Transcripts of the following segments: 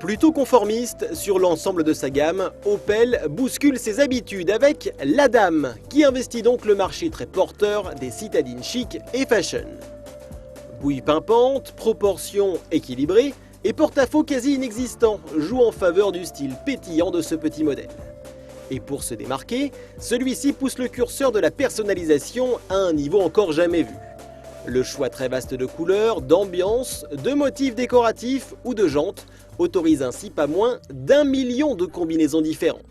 Plutôt conformiste sur l'ensemble de sa gamme, Opel bouscule ses habitudes avec l'Adam, qui investit donc le marché très porteur des citadines chic et fashion. Bouille pimpante, proportions équilibrées et porte-à-faux quasi inexistant jouent en faveur du style pétillant de ce petit modèle. Et pour se démarquer, celui-ci pousse le curseur de la personnalisation à un niveau encore jamais vu. Le choix très vaste de couleurs, d'ambiances, de motifs décoratifs ou de jantes autorise ainsi pas moins d'1 million de combinaisons différentes.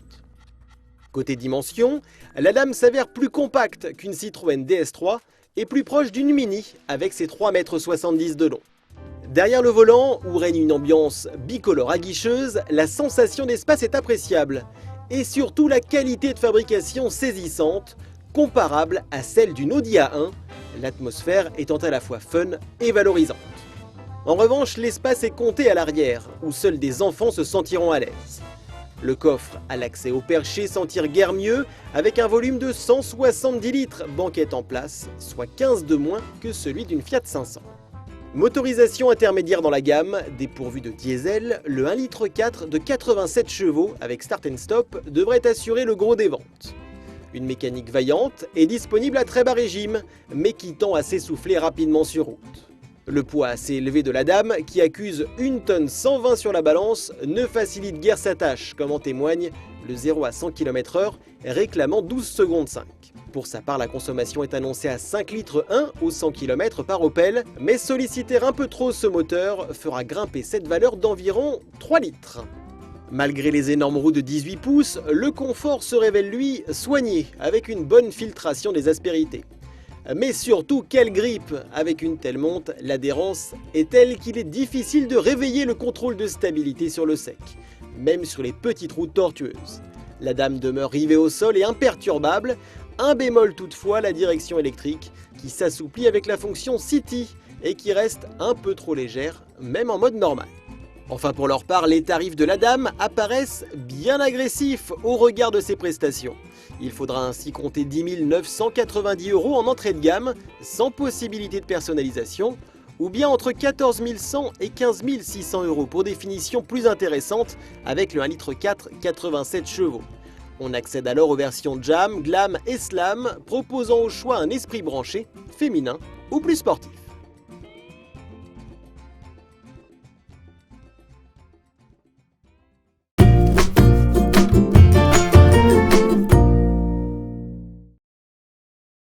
Côté dimension, la lame s'avère plus compacte qu'une Citroën DS3 et plus proche d'une Mini avec ses 3,70 m de long. Derrière le volant, où règne une ambiance bicolore aguicheuse, la sensation d'espace est appréciable et surtout la qualité de fabrication saisissante, comparable à celle d'une Audi A1, l'atmosphère étant à la fois fun et valorisante. En revanche, l'espace est compté à l'arrière, où seuls des enfants se sentiront à l'aise. Le coffre a l'accès au perché sans tire guère mieux, avec un volume de 170 litres banquette en place, soit 15 de moins que celui d'une Fiat 500. Motorisation intermédiaire dans la gamme, dépourvu de diesel, le 1,4 litre de 87 chevaux avec start and stop devrait assurer le gros des ventes. Une mécanique vaillante est disponible à très bas régime, mais qui tend à s'essouffler rapidement sur route. Le poids assez élevé de la dame, qui accuse 1 tonne 120 sur la balance, ne facilite guère sa tâche, comme en témoigne le 0 à 100 km/h réclamant 12 secondes 5. Pour sa part, la consommation est annoncée à 5 litres 1 au 100 km par Opel, mais solliciter un peu trop ce moteur fera grimper cette valeur d'environ 3 litres. Malgré les énormes roues de 18 pouces, le confort se révèle lui soigné, avec une bonne filtration des aspérités. Mais surtout, quelle grippe! Avec une telle monte, l'adhérence est telle qu'il est difficile de réveiller le contrôle de stabilité sur le sec, même sur les petites routes tortueuses. La dame demeure rivée au sol et imperturbable, un bémol toutefois, la direction électrique, qui s'assouplit avec la fonction City et qui reste un peu trop légère, même en mode normal. Enfin, pour leur part, les tarifs de la dame apparaissent bien agressifs au regard de ses prestations. Il faudra ainsi compter 10 990 € en entrée de gamme, sans possibilité de personnalisation, ou bien entre 14 100 et 15 600 € pour des finitions plus intéressantes avec le 1,4 litre 87 chevaux. On accède alors aux versions Jam, Glam et Slam, proposant au choix un esprit branché, féminin ou plus sportif.